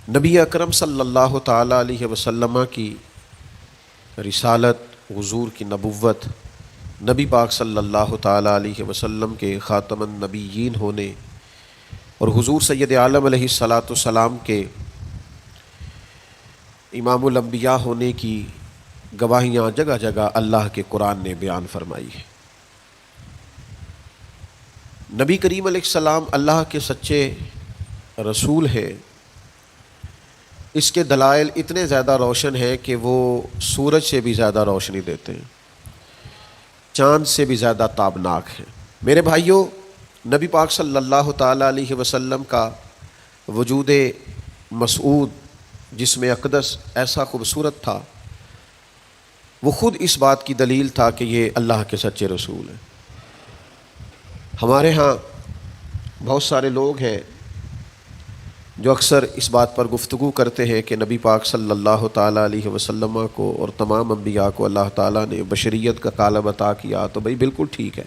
نبی اکرم صلی اللہ تعالیٰ علیہ وسلم کی رسالت، حضور کی نبوت، نبی پاک صلی اللہ تعالیٰ علیہ وسلم کے خاتم النبیین ہونے اور حضور سید عالم علیہ الصلاۃ والسلام کے امام الانبیاء ہونے کی گواہیاں جگہ جگہ اللہ کے قرآن نے بیان فرمائی ہے۔ نبی کریم علیہ السلام اللہ کے سچے رسول ہے، اس کے دلائل اتنے زیادہ روشن ہیں کہ وہ سورج سے بھی زیادہ روشنی دیتے ہیں، چاند سے بھی زیادہ تابناک ہیں۔ میرے بھائیوں، نبی پاک صلی اللہ تعالیٰ علیہ وسلم کا وجود مسعود جسم اقدس ایسا خوبصورت تھا، وہ خود اس بات کی دلیل تھا کہ یہ اللہ کے سچے رسول ہیں۔ ہمارے ہاں بہت سارے لوگ ہیں جو اکثر اس بات پر گفتگو کرتے ہیں کہ نبی پاک صلی اللہ تعالیٰ علیہ وسلم کو اور تمام انبیاء کو اللہ تعالیٰ نے بشریت کا کالب عطا کیا، تو بھئی بالکل ٹھیک ہے۔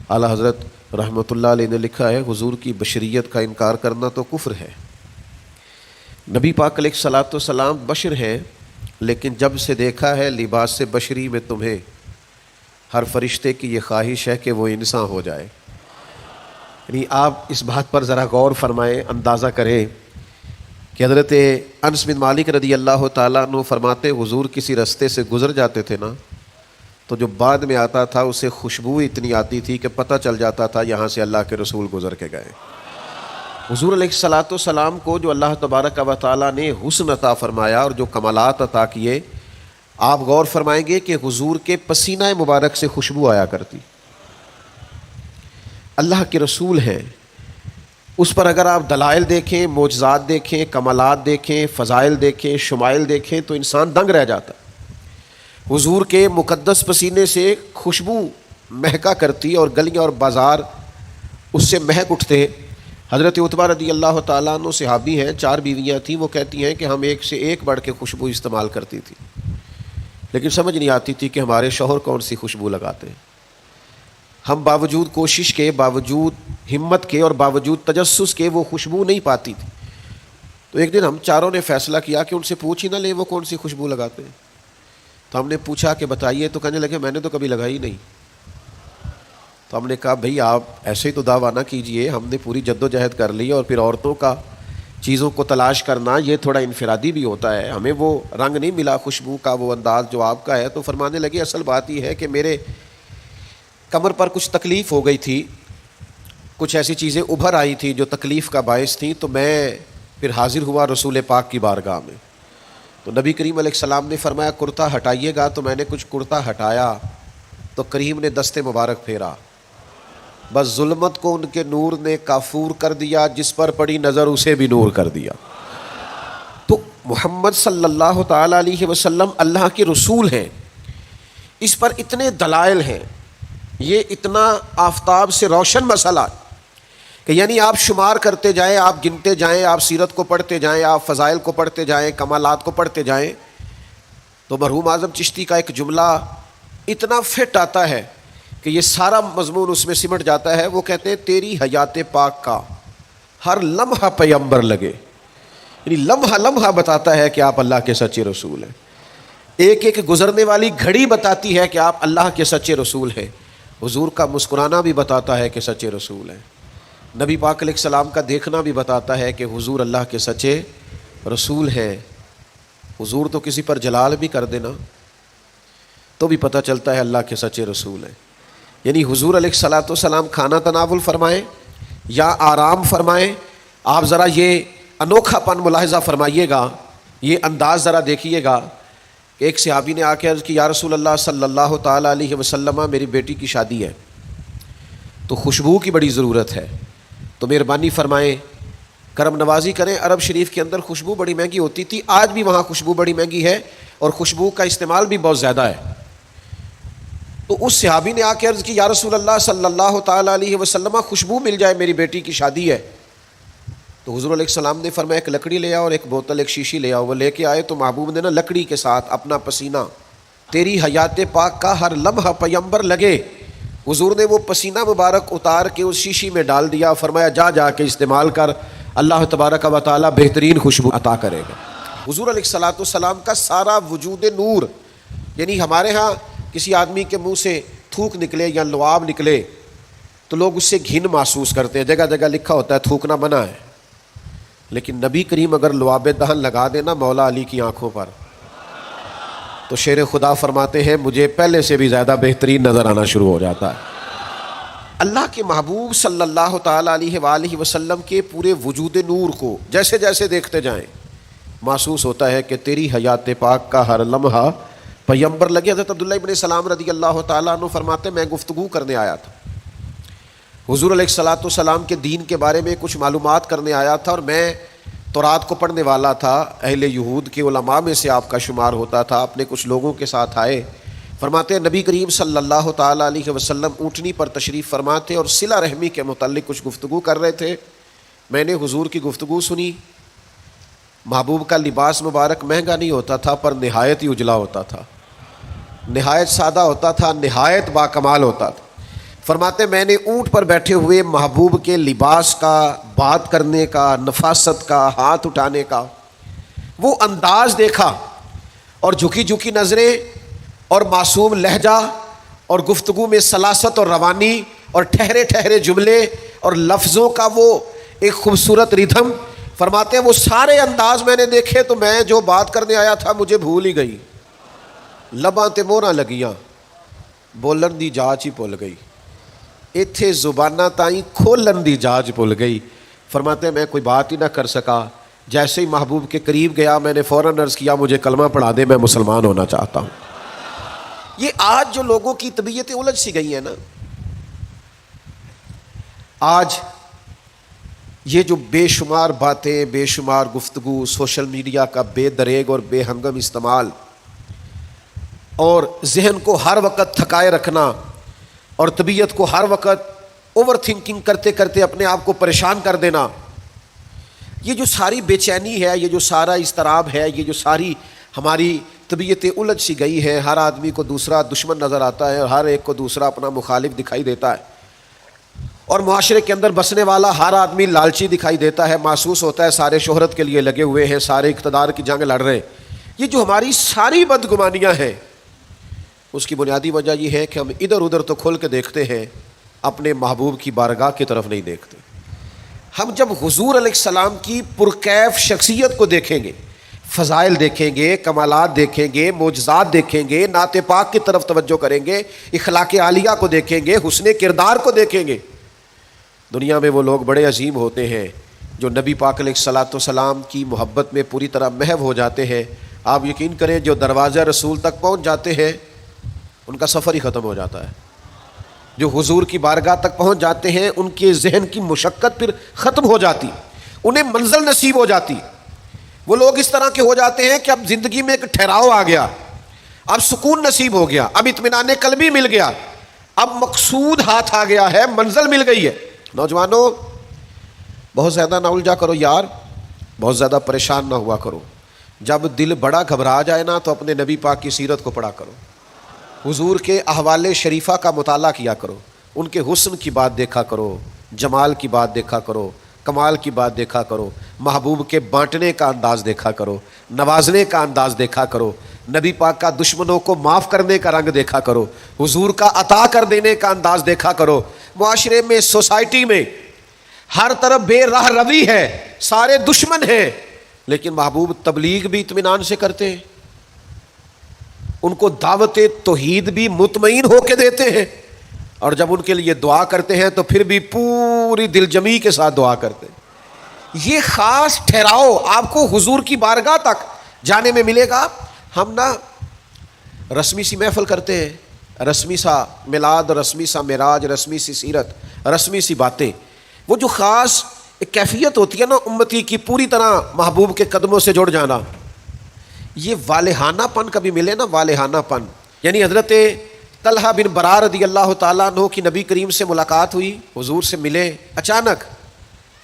اعلیٰ حضرت رحمۃ اللہ علیہ نے لکھا ہے، حضور کی بشریت کا انکار کرنا تو کفر ہے۔ نبی پاک علیہ الصلاۃ والسلام بشر ہیں، لیکن جب سے دیکھا ہے لباس سے بشری میں تمہیں، ہر فرشتے کی یہ خواہش ہے کہ وہ انسان ہو جائے۔ یعنی آپ اس بات پر ذرا غور فرمائیں، اندازہ کریں کہ حضرت انس بن مالک رضی اللہ تعالیٰ عنہ فرماتے، حضور کسی رستے سے گزر جاتے تھے نا، تو جو بعد میں آتا تھا اسے خوشبو اتنی آتی تھی کہ پتہ چل جاتا تھا یہاں سے اللہ کے رسول گزر کے گئے۔ حضور علیہ الصلاۃ والسلام کو جو اللہ تبارک و تعالیٰ نے حسن عطا فرمایا اور جو کمالات عطا کیے، آپ غور فرمائیں گے کہ حضور کے پسینہ مبارک سے خوشبو آیا کرتی۔ اللہ کے رسول ہیں، اس پر اگر آپ دلائل دیکھیں، معجزات دیکھیں، کمالات دیکھیں، فضائل دیکھیں، شمائل دیکھیں تو انسان دنگ رہ جاتا۔ حضور کے مقدس پسینے سے خوشبو مہکا کرتی اور گلیاں اور بازار اس سے مہک اٹھتے۔ حضرت عتبہ رضی اللہ تعالیٰ عنہ صحابی ہیں، 4 بیویاں تھیں، وہ کہتی ہیں کہ ہم ایک سے ایک بڑھ کے خوشبو استعمال کرتی تھی، لیکن سمجھ نہیں آتی تھی کہ ہمارے شوہر کون سی خوشبو لگاتے ہیں۔ ہم باوجود کوشش کے، باوجود ہمت کے اور باوجود تجسس کے وہ خوشبو نہیں پاتی تھی۔ تو ایک دن ہم چاروں نے فیصلہ کیا کہ ان سے پوچھ ہی نہ لیں وہ کون سی خوشبو لگاتے ہیں۔ تو ہم نے پوچھا کہ بتائیے، تو کہنے لگے میں نے تو کبھی لگائی نہیں۔ تو ہم نے کہا بھئی آپ ایسے ہی تو دعویٰ نہ کیجئے، ہم نے پوری جد و جہد کر لی، اور پھر عورتوں کا چیزوں کو تلاش کرنا یہ تھوڑا انفرادی بھی ہوتا ہے، ہمیں وہ رنگ نہیں ملا خوشبو کا، وہ انداز جو آپ کا ہے۔ تو فرمانے لگے اصل بات یہ ہے کہ میرے کمر پر کچھ تکلیف ہو گئی تھی، کچھ ایسی چیزیں ابھر آئی تھی جو تکلیف کا باعث تھیں، تو میں پھر حاضر ہوا رسول پاک کی بارگاہ میں۔ تو نبی کریم علیہ السلام نے فرمایا کرتا ہٹائیے گا، تو میں نے کچھ کرتا ہٹایا تو کریم نے دست مبارک پھیرا، بس ظلمت کو ان کے نور نے کافور کر دیا، جس پر پڑی نظر اسے بھی نور کر دیا۔ تو محمد صلی اللہ تعالیٰ علیہ وسلم اللہ کے رسول ہیں، اس پر اتنے دلائل ہیں، یہ اتنا آفتاب سے روشن مسئلہ کہ یعنی آپ شمار کرتے جائیں، آپ گنتے جائیں، آپ سیرت کو پڑھتے جائیں، آپ فضائل کو پڑھتے جائیں، کمالات کو پڑھتے جائیں، تو مرحوم اعظم چشتی کا ایک جملہ اتنا فٹ آتا ہے کہ یہ سارا مضمون اس میں سمٹ جاتا ہے۔ وہ کہتے ہیں تیری حیات پاک کا ہر لمحہ پیغمبر لگے، یعنی لمحہ لمحہ بتاتا ہے کہ آپ اللہ کے سچے رسول ہیں، ایک ایک گزرنے والی گھڑی بتاتی ہے کہ آپ اللہ کے سچے رسول ہیں۔ حضور کا مسکرانا بھی بتاتا ہے کہ سچے رسول ہیں، نبی پاک علیہ السلام کا دیکھنا بھی بتاتا ہے کہ حضور اللہ کے سچے رسول ہیں۔ حضور تو کسی پر جلال بھی کر دینا تو بھی پتہ چلتا ہے اللہ کے سچے رسول ہیں۔ یعنی حضور علیہ الصلاۃ والسلام کھانا تناول فرمائیں یا آرام فرمائیں، آپ ذرا یہ انوکھا پن ملاحظہ فرمائیے گا، یہ انداز ذرا دیکھیے گا کہ ایک صحابی نے آ کے عرض کی یا رسول اللہ صلی اللہ تعالیٰ علیہ وسلم، میری بیٹی کی شادی ہے تو خوشبو کی بڑی ضرورت ہے، تو مہربانی فرمائیں، کرم نوازی کریں۔ عرب شریف کے اندر خوشبو بڑی مہنگی ہوتی تھی، آج بھی وہاں خوشبو بڑی مہنگی ہے اور خوشبو کا استعمال بھی بہت زیادہ ہے۔ تو اس صحابی نے آ کے عرض کی یا رسول اللہ صلی اللہ تعالیٰ علیہ وسلم، خوشبو مل جائے، میری بیٹی کی شادی ہے۔ تو حضور علیہ السلام نے فرمایا ایک لکڑی لے آؤ اور ایک بوتل، ایک شیشی لے آؤ۔ وہ لے کے آئے تو محبوب نے نا لکڑی کے ساتھ اپنا پسینہ، تیری حیات پاک کا ہر لمحہ پیغمبر لگے، حضور نے وہ پسینہ مبارک اتار کے اس شیشی میں ڈال دیا، فرمایا جا جا کے استعمال کر، اللہ تبارک و تعالیٰ بہترین خوشبو عطا کرے گا۔ حضور علیہ الصلوۃ والسلام کا سارا وجود نور، یعنی ہمارے ہاں کسی آدمی کے منہ سے تھوک نکلے یا لعاب نکلے تو لوگ اس سے گھن محسوس کرتے ہیں، جگہ جگہ لکھا ہوتا ہے تھوکنا منع ہے، لیکن نبی کریم اگر لعاب دہن لگا دینا مولا علی کی آنکھوں پر تو شیر خدا فرماتے ہیں مجھے پہلے سے بھی زیادہ بہترین نظر آنا شروع ہو جاتا ہے۔ اللہ کے محبوب صلی اللہ تعالیٰ علیہ وآلہ وسلم کے پورے وجود نور کو جیسے جیسے دیکھتے جائیں محسوس ہوتا ہے کہ تیری حیات پاک کا ہر لمحہ پیمبر لگے۔ حضرت عبداللہ ابن سلام رضی اللہ تعالیٰ عنہ فرماتے میں گفتگو کرنے آیا تھا، حضور علیہ الصلوۃ والسلام کے دین کے بارے میں کچھ معلومات کرنے آیا تھا، اور میں تورات کو پڑھنے والا تھا، اہل یہود کے علماء میں سے آپ کا شمار ہوتا تھا، اپنے کچھ لوگوں کے ساتھ آئے۔ فرماتے ہیں نبی کریم صلی اللہ تعالیٰ علیہ وسلم اونٹنی پر تشریف فرماتے اور صلہ رحمی کے متعلق کچھ گفتگو کر رہے تھے۔ میں نے حضور کی گفتگو سنی۔ محبوب کا لباس مبارک مہنگا نہیں ہوتا تھا پر نہایت ہی اجلا ہوتا تھا، نہایت سادہ ہوتا تھا، نہایت باکمال ہوتا تھا۔ فرماتے میں نے اونٹ پر بیٹھے ہوئے محبوب کے لباس کا، بات کرنے کا، نفاست کا، ہاتھ اٹھانے کا وہ انداز دیکھا، اور جھکی جھکی نظریں اور معصوم لہجہ اور گفتگو میں سلاست اور روانی اور ٹھہرے ٹھہرے جملے اور لفظوں کا وہ ایک خوبصورت ردھم۔ فرماتے ہیں وہ سارے انداز میں نے دیکھے تو میں جو بات کرنے آیا تھا مجھے بھول ہی گئی، لباں تے موہراں لگیاں، بولن دی جاچ ہی بھول گئی، ایتھے زباناں تائیں کھولن دی جاچ بھول گئی۔ فرماتے ہیں میں کوئی بات ہی نہ کر سکا، جیسے ہی محبوب کے قریب گیا میں نے فوراً عرض کیا مجھے کلمہ پڑھا دے، میں مسلمان ہونا چاہتا ہوں۔ یہ آج جو لوگوں کی طبیعتیں الجھ سی گئی ہیں نا، آج یہ جو بے شمار باتیں، بے شمار گفتگو، سوشل میڈیا کا بے دریغ اور بے ہنگم استعمال، اور ذہن کو ہر وقت تھکائے رکھنا، اور طبیعت کو ہر وقت اوور تھنکنگ کرتے کرتے اپنے آپ کو پریشان کر دینا، یہ جو ساری بے چینی ہے، یہ جو سارا اضطراب ہے، یہ جو ساری ہماری طبیعتیں الجھ سی گئی ہیں، ہر آدمی کو دوسرا دشمن نظر آتا ہے اور ہر ایک کو دوسرا اپنا مخالف دکھائی دیتا ہے، اور معاشرے کے اندر بسنے والا ہر آدمی لالچی دکھائی دیتا ہے، محسوس ہوتا ہے سارے شہرت کے لیے لگے ہوئے ہیں، سارے اقتدار کی جنگ لڑ رہے ہیں۔ یہ جو ہماری ساری بدگمانیاں ہیں اس کی بنیادی وجہ یہ ہے کہ ہم ادھر ادھر تو کھول کے دیکھتے ہیں، اپنے محبوب کی بارگاہ کی طرف نہیں دیکھتے۔ ہم جب حضور علیہ السلام کی پرکیف شخصیت کو دیکھیں گے، فضائل دیکھیں گے، کمالات دیکھیں گے، معجزات دیکھیں گے، نعت پاک کی طرف توجہ کریں گے، اخلاق عالیہ کو دیکھیں گے، حسن کردار کو دیکھیں گے۔ دنیا میں وہ لوگ بڑے عظیم ہوتے ہیں جو نبی پاک علیہ الصلوۃ والسلام کی محبت میں پوری طرح محو ہو جاتے ہیں۔ آپ یقین کریں جو دروازہ رسول تک پہنچ جاتے ہیں ان کا سفر ہی ختم ہو جاتا ہے، جو حضور کی بارگاہ تک پہنچ جاتے ہیں ان کے ذہن کی مشقت پھر ختم ہو جاتی، انہیں منزل نصیب ہو جاتی۔ وہ لوگ اس طرح کے ہو جاتے ہیں کہ اب زندگی میں ایک ٹھہراؤ آ گیا، اب سکون نصیب ہو گیا، اب اطمینان قلبی مل گیا، اب مقصود ہاتھ آ گیا ہے، منزل مل گئی ہے۔ نوجوانوں بہت زیادہ نہ الجھا کرو یار، بہت زیادہ پریشان نہ ہوا کرو، جب دل بڑا گھبرا جائے نا تو اپنے نبی پاک کی سیرت کو پڑھا کرو، حضور کے احوال شریفہ کا مطالعہ کیا کرو، ان کے حسن کی بات دیکھا کرو، جمال کی بات دیکھا کرو، کمال کی بات دیکھا کرو، محبوب کے بانٹنے کا انداز دیکھا کرو، نوازنے کا انداز دیکھا کرو، نبی پاک کا دشمنوں کو معاف کرنے کا رنگ دیکھا کرو، حضور کا عطا کر دینے کا انداز دیکھا کرو۔ معاشرے میں، سوسائٹی میں ہر طرف بے راہ روی ہے، سارے دشمن ہیں، لیکن محبوب تبلیغ بھی اطمینان سے کرتے ہیں، ان کو دعوت توحید بھی مطمئن ہو کے دیتے ہیں، اور جب ان کے لیے دعا کرتے ہیں تو پھر بھی پوری دل جمی کے ساتھ دعا کرتے ہیں۔ یہ خاص ٹھہراؤ آپ کو حضور کی بارگاہ تک جانے میں ملے گا۔ ہم نا رسمی سی محفل کرتے ہیں، رسمی سا میلاد، رسمی سا معراج، رسمی سی سیرت، رسمی سی باتیں، وہ جو خاص ایک کیفیت ہوتی ہے نا امتی کی پوری طرح محبوب کے قدموں سے جڑ جانا، یہ والہانہ پن کبھی ملے نا، والہانہ پن، یعنی حضرت طلحہ بن برا رضی اللہ تعالیٰ عنہ کی نبی کریم سے ملاقات ہوئی، حضور سے ملے اچانک،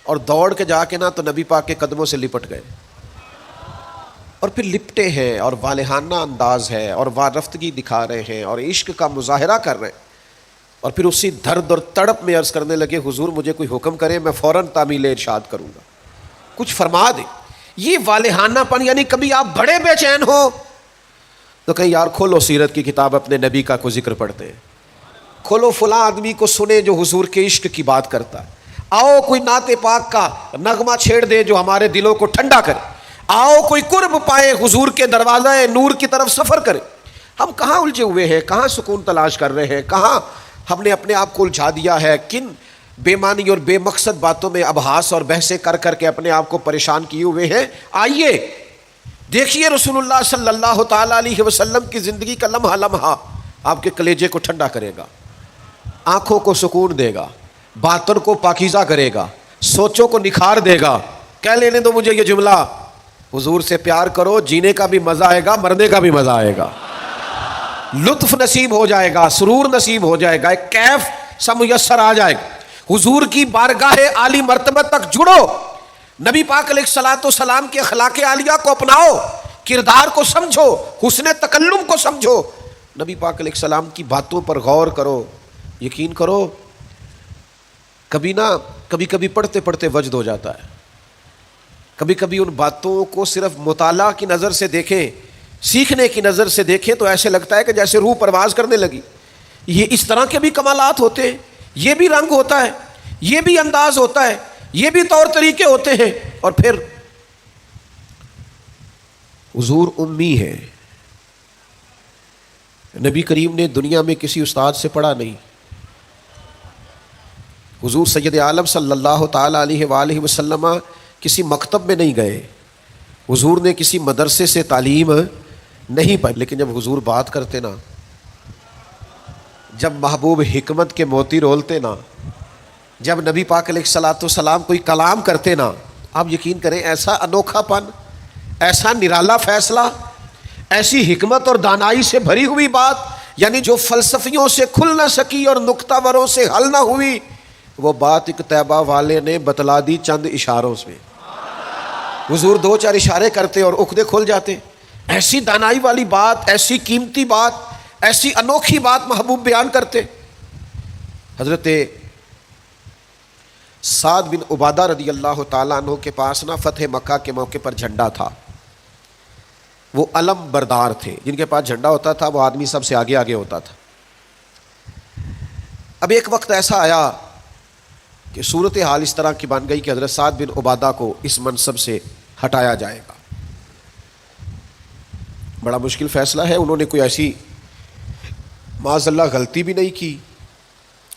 اور دوڑ کے جا کے نا تو نبی پاک کے قدموں سے لپٹ گئے، اور پھر لپٹے ہیں اور والہانہ انداز ہے اور وارفتگی دکھا رہے ہیں اور عشق کا مظاہرہ کر رہے ہیں، اور پھر اسی درد اور تڑپ میں عرض کرنے لگے حضور مجھے کوئی حکم کرے میں فوراً تعمیل ارشاد کروں گا۔ کچھ فرما دے. یہ والہانہ پن، یعنی کبھی آپ بڑے بے چین ہو تو کہیں یار کھولو سیرت کی کتاب، اپنے نبی کا کوئی ذکر پڑھتے ہیں، کھولو فلاں آدمی کو سنے جو حضور کے عشق کی بات کرتا ہے، آؤ کوئی نعت پاک کا نغمہ چھیڑ دے جو ہمارے دلوں کو ٹھنڈا کرے، آؤ کوئی قرب پائے حضور کے دروازہ نور کی طرف سفر کرے. ہم کہاں الجھے ہوئے ہیں، کہاں سکون تلاش کر رہے ہیں، کہاں ہم نے اپنے آپ کو الجھا دیا ہے، کن بے معنی اور بے مقصد باتوں میں ابحاث اور بحثیں کر کر کے اپنے آپ کو پریشان کیے ہوئے ہیں. آئیے دیکھیے رسول اللہ صلی اللہ تعالی علیہ وسلم کی زندگی کا لمحہ لمحہ آپ کے کلیجے کو ٹھنڈا کرے گا، آنکھوں کو سکون دے گا، باطن کو پاکیزہ کرے گا، سوچوں کو نکھار دے گا. کہہ لینے دو مجھے یہ جملہ، حضور سے پیار کرو، جینے کا بھی مزہ آئے گا، مرنے کا بھی مزہ آئے گا، لطف نصیب ہو جائے گا، سرور نصیب ہو جائے گا، ایک کیف سا میسر آ جائے گا. حضور کی بارگاہ عالی مرتبہ تک جڑو، نبی پاک علیہ الصلوۃ والسلام کے اخلاق عالیہ کو اپناؤ، کردار کو سمجھو، حسن تکلم کو سمجھو، نبی پاک علیہ السلام کی باتوں پر غور کرو. یقین کرو کبھی کبھی پڑھتے پڑھتے وجد ہو جاتا ہے. کبھی کبھی ان باتوں کو صرف مطالعہ کی نظر سے دیکھیں، سیکھنے کی نظر سے دیکھیں تو ایسے لگتا ہے کہ جیسے روح پرواز کرنے لگی. یہ اس طرح کے بھی کمالات ہوتے ہیں، یہ بھی رنگ ہوتا ہے، یہ بھی انداز ہوتا ہے، یہ بھی طور طریقے ہوتے ہیں. اور پھر حضور امی ہے، نبی کریم نے دنیا میں کسی استاد سے پڑھا نہیں. حضور سید عالم صلی اللہ تعالی علیہ وآلہ وسلم کسی مکتب میں نہیں گئے، حضور نے کسی مدرسے سے تعلیم نہیں پائی. لیکن جب حضور بات کرتے نا، جب محبوب حکمت کے موتی رولتے نا، جب نبی پاک علیہ الصلوۃ والسلام کوئی کلام کرتے نا، آپ یقین کریں ایسا انوکھا پن، ایسا نرالا فیصلہ، ایسی حکمت اور دانائی سے بھری ہوئی بات، یعنی جو فلسفیوں سے کھل نہ سکی اور نکتہ وروں سے حل نہ ہوئی، وہ بات ایک طیبہ والے نے بتلا دی چند اشاروں سے. حضور دو چار اشارے کرتے اور عقدے کھل جاتے. ایسی دانائی والی بات، ایسی قیمتی بات، ایسی انوکھی بات محبوب بیان کرتے. حضرت سعد بن عبادہ رضی اللہ تعالیٰ عنہ کے پاس نا فتح مکہ کے موقع پر جھنڈا تھا. وہ علم بردار تھے، جن کے پاس جھنڈا ہوتا تھا وہ آدمی سب سے آگے آگے ہوتا تھا. اب ایک وقت ایسا آیا کہ صورتحال اس طرح کی بن گئی کہ حضرت سعد بن عبادہ کو اس منصب سے ہٹایا جائے گا. بڑا مشکل فیصلہ ہے. انہوں نے کوئی ایسی معاذ اللہ غلطی بھی نہیں کی،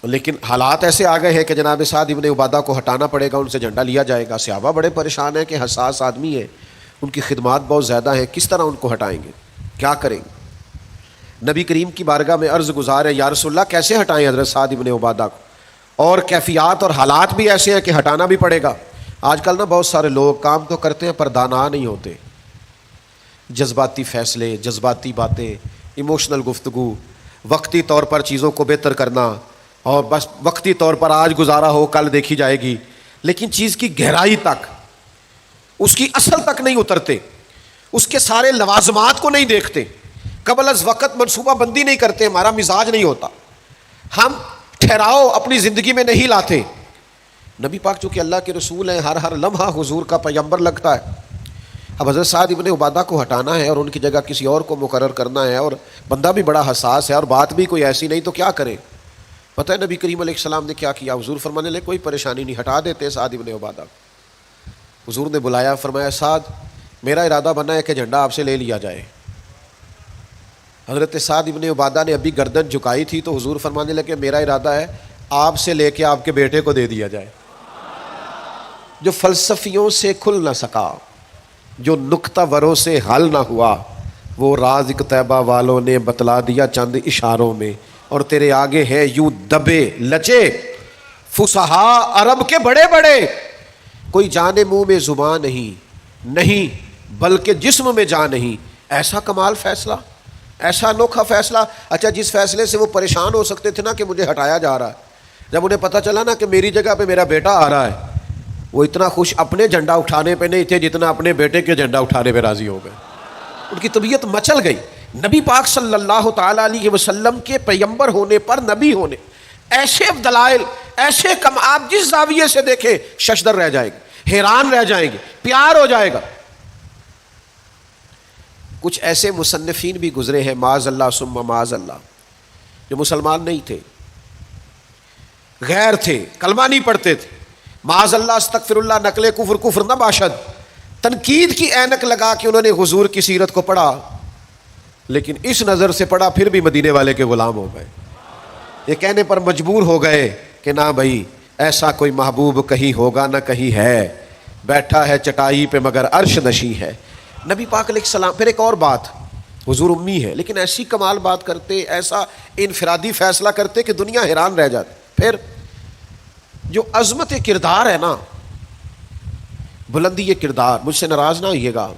لیکن حالات ایسے آ گئے ہیں کہ جناب سعد بن عبادہ کو ہٹانا پڑے گا، ان سے جھنڈا لیا جائے گا. صحابہ بڑے پریشان ہیں کہ حساس آدمی ہے، ان کی خدمات بہت زیادہ ہیں، کس طرح ان کو ہٹائیں گے، کیا کریں گے. نبی کریم کی بارگاہ میں عرض گزار ہے، یا رسول اللہ کیسے ہٹائیں حضرت سعد بن عبادہ کو، اور کیفیات اور حالات بھی ایسے ہیں کہ ہٹانا بھی پڑے گا. آج کل نا بہت سارے لوگ کام تو کرتے ہیں پر دانا نہیں ہوتے. جذباتی فیصلے، جذباتی باتیں، ایموشنل گفتگو، وقتی طور پر چیزوں کو بہتر کرنا، اور بس وقتی طور پر آج گزارا ہو کل دیکھی جائے گی، لیکن چیز کی گہرائی تک، اس کی اصل تک نہیں اترتے، اس کے سارے لوازمات کو نہیں دیکھتے، قبل از وقت منصوبہ بندی نہیں کرتے. ہمارا مزاج نہیں ہوتا، ہم ٹھہراؤ اپنی زندگی میں نہیں لاتے. نبی پاک چونکہ اللہ کے رسول ہیں، ہر لمحہ حضور کا پیغمبر لگتا ہے. اب حضرت سعد بن عبادہ کو ہٹانا ہے اور ان کی جگہ کسی اور کو مقرر کرنا ہے، اور بندہ بھی بڑا حساس ہے اور بات بھی کوئی ایسی نہیں، تو کیا کریں. پتہ ہے نبی کریم علیہ السلام نے کیا کیا؟ حضور فرمانے لگے کوئی پریشانی نہیں، ہٹا دیتے سعد بن عبادہ. حضور نے بلایا، فرمایا سعد میرا ارادہ بنا ہے کہ جھنڈا آپ سے لے لیا جائے. حضرت سعد بن عبادہ نے ابھی گردن جھکائی تھی تو حضور فرمانے لگے میرا ارادہ ہے آپ سے لے کے آپ کے بیٹے کو دے دیا جائے. جو فلسفیوں سے کھل نہ سکا، جو نکتہ وروں سے حل نہ ہوا، وہ راز ایک طیبہ والوں نے بتلا دیا چند اشاروں میں. اور تیرے آگے ہے یوں دبے لچے فصحا عرب کے بڑے بڑے، کوئی جانے منہ میں زبان نہیں بلکہ جسم میں جان نہیں. ایسا کمال فیصلہ، ایسا انوکھا فیصلہ. اچھا جس فیصلے سے وہ پریشان ہو سکتے تھے نا کہ مجھے ہٹایا جا رہا ہے، جب انہیں پتہ چلا نا کہ میری جگہ پہ میرا بیٹا آ رہا ہے، وہ اتنا خوش اپنے جھنڈا اٹھانے پہ نہیں تھے جتنا اپنے بیٹے کے جھنڈا اٹھانے پہ راضی ہو گئے. ان کی طبیعت مچل گئی. نبی پاک صلی اللہ تعالیٰ علیہ وسلم کے پیغمبر ہونے پر، نبی ہونے، ایسے دلائل، ایسے کم، آپ جس زاویے سے دیکھیں ششدر رہ جائے گی. حیران رہ جائیں گے، پیار ہو جائے گا۔ کچھ ایسے مصنفین بھی گزرے ہیں معاذ اللہ ثم معاذ اللہ، جو مسلمان نہیں تھے، غیر تھے، کلمہ نہیں پڑھتے تھے، معاذ اللہ استغفر اللہ، نقل کفر کفر نہ باشد، تنقید کی اینک لگا کے انہوں نے حضور کی سیرت کو پڑھا، لیکن اس نظر سے پڑھا پھر بھی مدینے والے کے غلام ہو گئے۔ یہ کہنے پر مجبور ہو گئے کہ نہ بھائی ایسا کوئی محبوب کہیں ہوگا نہ کہیں ہے، بیٹھا ہے چٹائی پہ مگر عرش نشیں ہے۔ نبی پاک علیہ السلام، پھر ایک اور بات، حضور امی ہے لیکن ایسی کمال بات کرتے، ایسا انفرادی فیصلہ کرتے کہ دنیا حیران رہ جاتی۔ پھر جو عظمت کردار ہے نا، بلندی یہ کردار، مجھ سے ناراض نہ ہوئیے گا،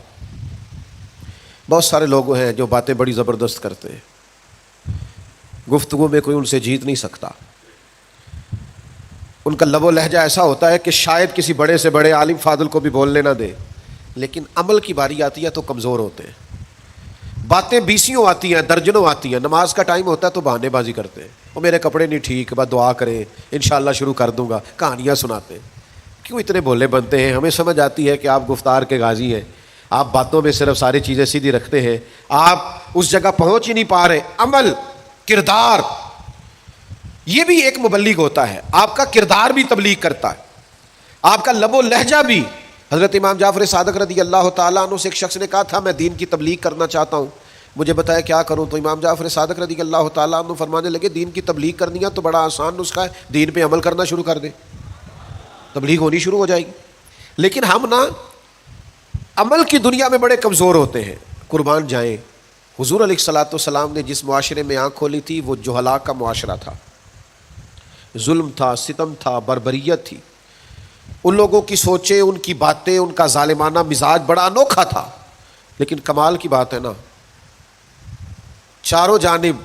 بہت سارے لوگ ہیں جو باتیں بڑی زبردست کرتے ہیں، گفتگو میں کوئی ان سے جیت نہیں سکتا، ان کا لب و لہجہ ایسا ہوتا ہے کہ شاید کسی بڑے سے بڑے عالم فاضل کو بھی بولنے نہ دے، لیکن عمل کی باری آتی ہے تو کمزور ہوتے ہیں، باتیں بیسیوں آتی ہیں، درجنوں آتی ہیں، نماز کا ٹائم ہوتا ہے تو بہانے بازی کرتے ہیں، وہ میرے کپڑے نہیں ٹھیک، بس دعا کریں انشاءاللہ شروع کر دوں گا، کہانیاں سناتے ہیں۔ کیوں اتنے بھولے بنتے ہیں؟ ہمیں سمجھ آتی ہے کہ آپ گفتار کے غازی ہیں، آپ باتوں میں صرف ساری چیزیں سیدھی رکھتے ہیں، آپ اس جگہ پہنچ ہی نہیں پا رہے۔ عمل، کردار، یہ بھی ایک مبلغ ہوتا ہے، آپ کا کردار بھی تبلیغ کرتا ہے، آپ کا لب و لہجہ بھی۔ حضرت امام جعفر صادق رضی اللہ تعالیٰ عنہ سے ایک شخص نے کہا تھا میں دین کی تبلیغ کرنا چاہتا ہوں، مجھے بتایا کیا کروں؟ تو امام جعفر صادق رضی اللہ تعالیٰ عنہ فرمانے لگے دین کی تبلیغ کرنی ہے تو بڑا آسان نسخہ ہے، دین پہ عمل کرنا شروع کر دیں، تبلیغ ہونی شروع ہو جائے گی۔ لیکن ہم نا عمل کی دنیا میں بڑے کمزور ہوتے ہیں، قربان جائیں۔ حضور علیہ الصلوۃ والسلام نے جس معاشرے میں آنکھ کھولی تھی وہ جہلاء کا معاشرہ تھا، ظلم تھا، ستم تھا، بربریت تھی، ان لوگوں کی سوچیں، ان کی باتیں، ان کا ظالمانہ مزاج بڑا انوکھا تھا۔ لیکن کمال کی بات ہے نا، چاروں جانب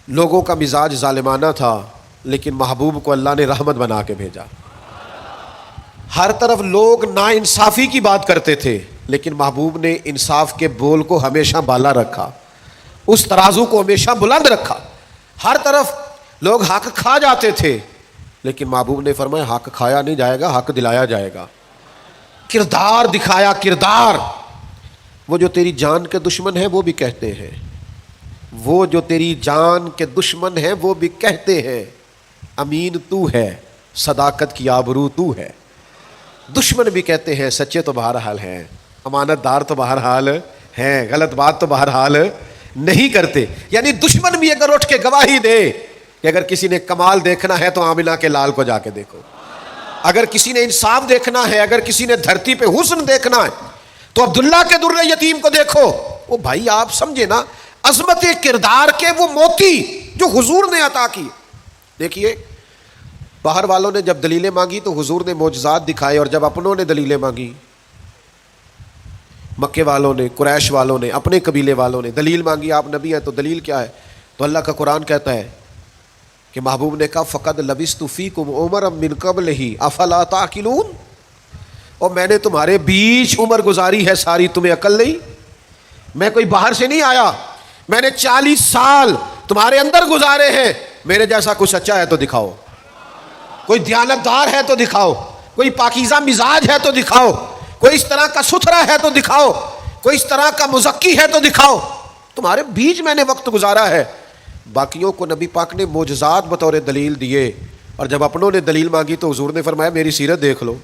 لوگوں کا مزاج ظالمانہ تھا، لیکن محبوب کو اللہ نے رحمت بنا کے بھیجا۔ ہر طرف لوگ ناانصافی کی بات کرتے تھے، لیکن محبوب نے انصاف کے بول کو ہمیشہ بالا رکھا، اس ترازو کو ہمیشہ بلند رکھا۔ ہر طرف لوگ حق کھا جاتے تھے، لیکن محبوب نے فرمایا حق کھایا نہیں جائے گا، حق دلایا جائے گا۔ کردار دکھایا، کردار۔ وہ جو تیری جان کے دشمن ہیں وہ بھی کہتے ہیں، وہ جو تیری جان کے دشمن ہیں وہ بھی کہتے ہیں امین تو ہے، صداقت کی آبرو تو ہے۔ دشمن بھی کہتے ہیں سچے تو بہرحال ہیں، امانت دار تو بہرحال ہیں، غلط بات تو بہرحال نہیں کرتے۔ یعنی دشمن بھی اگر اٹھ کے گواہی دے کہ اگر کسی نے کمال دیکھنا ہے تو آمنہ کے لال کو جا کے دیکھو، اگر کسی نے انصاف دیکھنا ہے، اگر کسی نے دھرتی پہ حسن دیکھنا ہے تو عبداللہ کے در یتیم کو دیکھو۔ وہ بھائی آپ سمجھے نا، عظمت کردار کے وہ موتی جو حضور نے عطا کی۔ دیکھیے باہر والوں نے جب دلیلیں مانگی تو حضور نے معجزات دکھائے، اور جب اپنوں نے دلیلیں مانگی، مکے والوں نے، قریش والوں نے، اپنے قبیلے والوں نے دلیل مانگی، آپ نبی ہیں تو دلیل کیا ہے؟ تو اللہ کا قرآن کہتا ہے کہ محبوب نے کہا فقد لبثت فیکم عمرا من قبلہ افلا تعقلون، اور میں نے تمہارے بیچ عمر گزاری ہے ساری، تمہیں عقل نہیں؟ میں کوئی باہر سے نہیں آیا، میں نے 40 سال تمہارے اندر گزارے ہیں، میرے جیسا کوئی سچا ہے تو دکھاؤ، کوئی دیانتدار ہے تو دکھاؤ، کوئی پاکیزہ مزاج ہے تو دکھاؤ، کوئی اس طرح کا ستھرا ہے تو دکھاؤ، کوئی اس طرح کا مزکی ہے تو دکھاؤ، تمہارے بیچ میں نے وقت گزارا ہے۔ باقیوں کو نبی پاک نے معجزات بطور دلیل دیے، اور جب اپنوں نے دلیل مانگی تو حضور نے فرمایا میری سیرت دیکھ لو،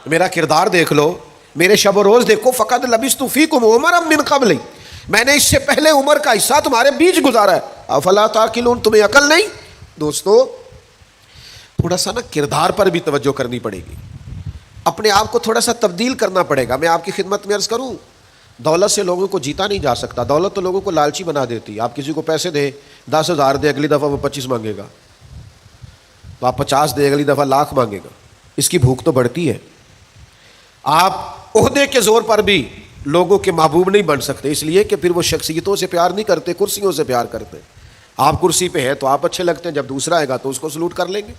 میرا کردار دیکھ لو، میرے شب و روز دیکھو۔ فقد لبثت فیکم عمرا من قبل، میں نے اس سے پہلے عمر کا حصہ تمہارے بیچ گزارا ہے، افلا تعقلون، تمہیں عقل نہیں؟ دوستو تھوڑا سا نا کردار پر بھی توجہ کرنی پڑے گی، اپنے آپ کو تھوڑا سا تبدیل کرنا پڑے گا۔ میں آپ کی خدمت میں عرض کروں، دولت سے لوگوں کو جیتا نہیں جا سکتا، دولت تو لوگوں کو لالچی بنا دیتی ہے۔ آپ کسی کو پیسے دیں، 10,000 دے، اگلی دفعہ وہ 25 مانگے گا، تو آپ 50 دے، اگلی دفعہ لاکھ مانگے گا، اس کی بھوک تو بڑھتی ہے۔ آپ عہدے کے زور پر بھی لوگوں کے محبوب نہیں بن سکتے، اس لیے کہ پھر وہ شخصیتوں سے پیار نہیں کرتے، کرسیوں سے پیار کرتے۔ آپ کرسی پہ ہیں تو آپ اچھے لگتے ہیں، جب دوسرا آئے گا تو اس کو سلوٹ کر لیں گے۔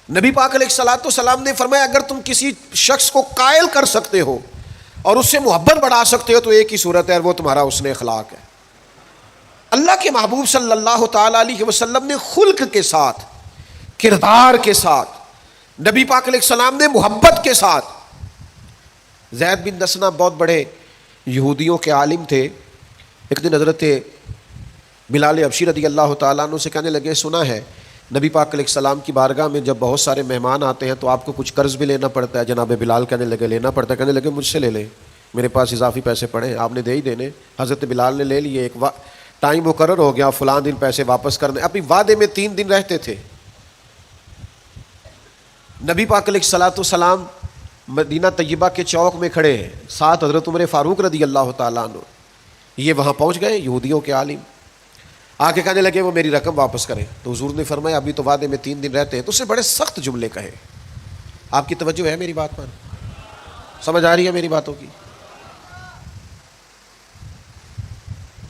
نبی پاک علیہ الصلوۃ والسلام نے فرمایا اگر تم کسی شخص کو قائل کر سکتے ہو اور اس سے محبت بڑھا سکتے ہو تو ایک ہی صورت ہے، اور وہ تمہارا حسن اخلاق ہے۔ اللہ کے محبوب صلی اللہ تعالی علیہ وسلم نے خلق کے ساتھ، کردار کے ساتھ نبی پاک علیہ السلام نے محبت کے ساتھ، زید بن دسنہ بہت بڑے یہودیوں کے عالم تھے، ایک دن حضرت بلال حبشی رضی اللہ تعالیٰ عنہ سے کہنے لگے سنا ہے نبی پاک علیہ السلام کی بارگاہ میں جب بہت سارے مہمان آتے ہیں تو آپ کو کچھ قرض بھی لینا پڑتا ہے. جناب بلال کہنے لگے لینا پڑتا ہے. کہنے لگے مجھ سے لے لیں، میرے پاس اضافی پیسے پڑے ہیں، آپ نے دے ہی دینے. حضرت بلال نے لے لیے، ایک ٹائم مقرر ہو گیا فلاں دن پیسے واپس کرنے. ابھی وعدے میں 3 دن رہتے تھے. نبی پاک علیہ الصلوۃ والسلام مدینہ طیبہ کے چوک میں کھڑے ہیں، ساتھ حضرت عمر فاروق رضی اللہ تعالیٰ عنہ. یہ وہاں پہنچ گئے یہودیوں کے عالم، آ کے کہنے لگے وہ میری رقم واپس کریں. تو حضور نے فرمایا ابھی تو وعدے میں 3 دن رہتے ہیں. تو اس سے بڑے سخت جملے کہے. آپ کی توجہ ہے میری بات پر؟ سمجھ آ رہی ہے میری باتوں کی؟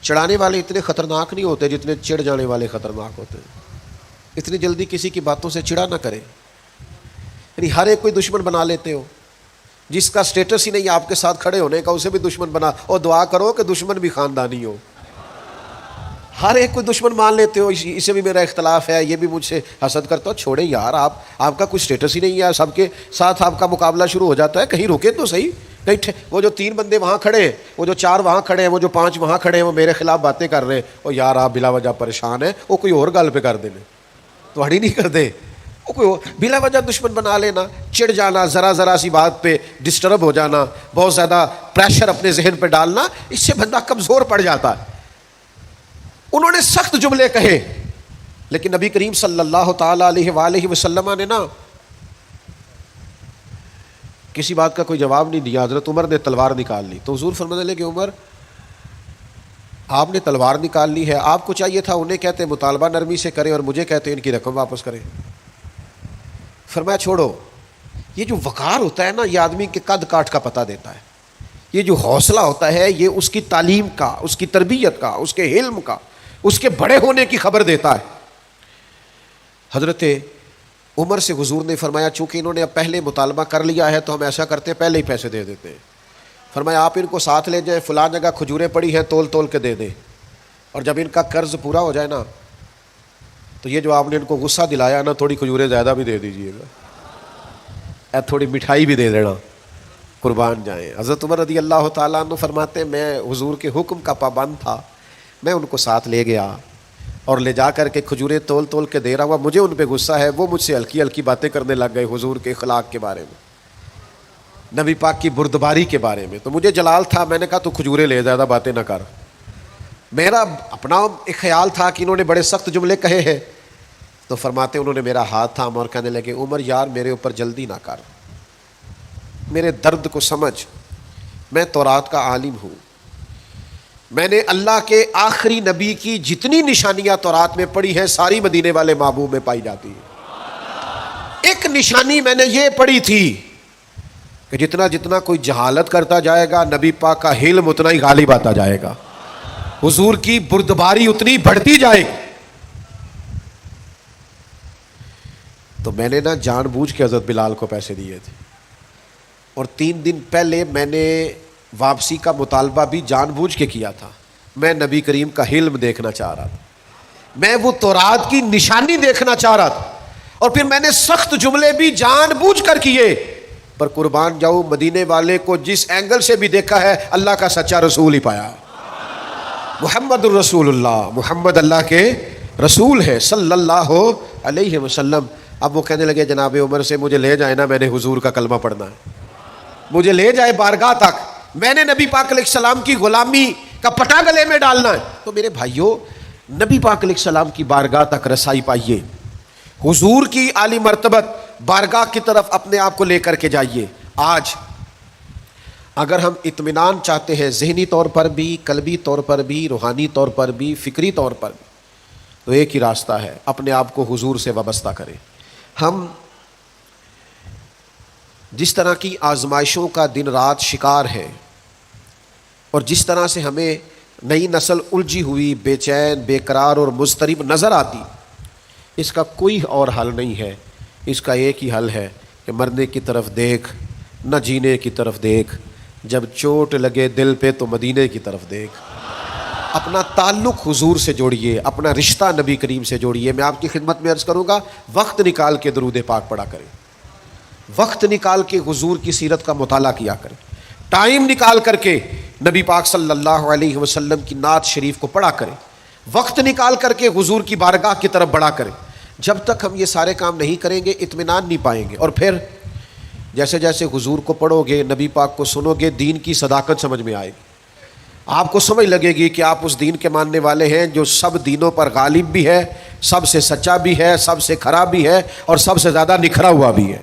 چڑھانے والے اتنے خطرناک نہیں ہوتے جتنے چڑھ جانے والے خطرناک ہوتے ہیں. اتنی جلدی کسی کی باتوں سے چڑھا نہ کرے. یعنی ہر ایک کوئی دشمن بنا لیتے ہو، جس کا سٹیٹس ہی نہیں آپ کے ساتھ کھڑے ہونے کا اسے بھی دشمن بنا، اور دعا کرو کہ دشمن بھی خاندانی ہو. ہر ایک کوئی دشمن مان لیتے ہو، اسے بھی میرا اختلاف ہے، یہ بھی مجھ سے حسد کرتا ہو. چھوڑے یار، آپ کا کوئی سٹیٹس ہی نہیں ہے، سب کے ساتھ آپ کا مقابلہ شروع ہو جاتا ہے. کہیں رکے تو صحیح. وہ جو 3 بندے وہاں کھڑے ہیں، وہ جو 4 وہاں کھڑے ہیں، وہ جو 5 وہاں کھڑے ہیں، وہ میرے خلاف باتیں کر رہے ہیں. اور یار آپ بلا وجہ پریشان ہیں، وہ کوئی اور گل پہ کر دینے تو ہڑی نہیں کر دے. وہ کوئی بلا وجہ دشمن بنا لینا، چڑ جانا، ذرا سی بات پہ ڈسٹرب ہو جانا، بہت زیادہ پریشر اپنے ذہن پہ ڈالنا، اس سے بندہ کمزور پڑ جاتا ہے. انہوں نے سخت جملے کہے، لیکن نبی کریم صلی اللہ تعالی علیہ وآلہ وسلم نے نا کسی بات کا کوئی جواب نہیں دیا. حضرت عمر نے تلوار نکال لی. تو حضور فرمانے لگے عمر آپ نے تلوار نکال لی ہے، آپ کو چاہیے تھا انہیں کہتے مطالبہ نرمی سے کریں اور مجھے کہتے ان کی رقم واپس کریں. فرمایا چھوڑو، یہ جو وقار ہوتا ہے نا یہ آدمی کے قد کاٹ کا پتہ دیتا ہے. یہ جو حوصلہ ہوتا ہے یہ اس کی تعلیم کا، اس کی تربیت کا، اس کے علم کا، اس کے بڑے ہونے کی خبر دیتا ہے. حضرت عمر سے حضور نے فرمایا چونکہ انہوں نے اب پہلے مطالبہ کر لیا ہے تو ہم ایسا کرتے ہیں پہلے ہی پیسے دے دیتے ہیں. فرمایا آپ ان کو ساتھ لے جائیں، فلاں جگہ کھجوریں پڑی ہیں تول تول کے دے دیں، اور جب ان کا قرض پورا ہو جائے نا تو یہ جو آپ نے ان کو غصہ دلایا نا تھوڑی کھجوریں زیادہ بھی دے دیجیے گا، تھوڑی مٹھائی بھی دے دینا، قربان جائیں. حضرت عمر رضی اللہ تعالیٰ عنہ فرماتے ہیں میں حضور کے حکم کا پابند تھا، میں ان کو ساتھ لے گیا اور لے جا کر کے کھجوریں تول تول کے دے رہا ہوا. مجھے ان پہ غصہ ہے، وہ مجھ سے ہلکی ہلکی باتیں کرنے لگ گئے حضور کے اخلاق کے بارے میں، نبی پاک کی بردباری کے بارے میں. تو مجھے جلال تھا، میں نے کہا تو کھجوریں لے، زیادہ باتیں نہ کر. میرا اپنا ایک خیال تھا کہ انہوں نے بڑے سخت جملے کہے ہیں. تو فرماتے انہوں نے میرا ہاتھ تھاما اور کہنے لگے عمر یار میرے اوپر جلدی نہ کر، میرے درد کو سمجھ، میں تورات کا عالم ہوں، میں نے اللہ کے آخری نبی کی جتنی نشانیاں تورات میں پڑھی ہیں ساری مدینے والے محبوب میں پائی جاتی ہیں. ایک نشانی میں نے یہ پڑھی تھی کہ جتنا جتنا کوئی جہالت کرتا جائے گا نبی پاک کا علم اتنا ہی غالب آتا جائے گا، حضور کی بردباری اتنی بڑھتی جائے گی. تو میں نے نا جان بوجھ کے حضرت بلال کو پیسے دیے تھے، اور 3 دن پہلے میں نے واپسی کا مطالبہ بھی جان بوجھ کے کیا تھا. میں نبی کریم کا علم دیکھنا چاہ رہا تھا، میں وہ تورات کی نشانی دیکھنا چاہ رہا تھا، اور پھر میں نے سخت جملے بھی جان بوجھ کر کیے. پر قربان جاؤ مدینے والے کو جس اینگل سے بھی دیکھا ہے اللہ کا سچا رسول ہی پایا. محمد الرسول اللہ، محمد اللہ کے رسول ہے صلی اللہ علیہ وسلم. اب وہ کہنے لگے جناب عمر سے مجھے لے جائے نا، میں نے حضور کا کلمہ پڑھنا ہے، مجھے لے جائے بارگاہ تک، میں نے نبی پاک علیہ السلام کی غلامی کا پٹا گلے میں ڈالنا ہے. تو میرے بھائیوں نبی پاک علیہ السلام کی بارگاہ تک رسائی پائیے، حضور کی عالی مرتبت بارگاہ کی طرف اپنے آپ کو لے کر کے جائیے. آج اگر ہم اطمینان چاہتے ہیں ذہنی طور پر بھی، قلبی طور پر بھی، روحانی طور پر بھی، فکری طور پر بھی، تو ایک ہی راستہ ہے، اپنے آپ کو حضور سے وابستہ کریں. ہم جس طرح کی آزمائشوں کا دن رات شکار ہے، اور جس طرح سے ہمیں نئی نسل الجھی ہوئی، بے چین، بے قرار اور مضطرب نظر آتی، اس کا کوئی اور حل نہیں ہے. اس کا ایک ہی حل ہے کہ مرنے کی طرف دیکھ، نہ جینے کی طرف دیکھ، جب چوٹ لگے دل پہ تو مدینے کی طرف دیکھ. اپنا تعلق حضور سے جوڑیے، اپنا رشتہ نبی کریم سے جوڑیے. میں آپ کی خدمت میں عرض کروں گا وقت نکال کے درود پاک پڑھا کریں. وقت نکال کے حضور کی سیرت کا مطالعہ کیا کریں، ٹائم نکال کر کے نبی پاک صلی اللہ علیہ وسلم کی نعت شریف کو پڑھا کریں، وقت نکال کر کے حضور کی بارگاہ کی طرف بڑھا کریں۔ جب تک ہم یہ سارے کام نہیں کریں گے اطمینان نہیں پائیں گے، اور پھر جیسے جیسے حضور کو پڑھو گے، نبی پاک کو سنو گے، دین کی صداقت سمجھ میں آئے گی، آپ کو سمجھ لگے گی کہ آپ اس دین کے ماننے والے ہیں جو سب دینوں پر غالب بھی ہے، سب سے سچا بھی ہے، سب سے کھرا بھی ہے، اور سب سے زیادہ نکھرا ہوا بھی ہے۔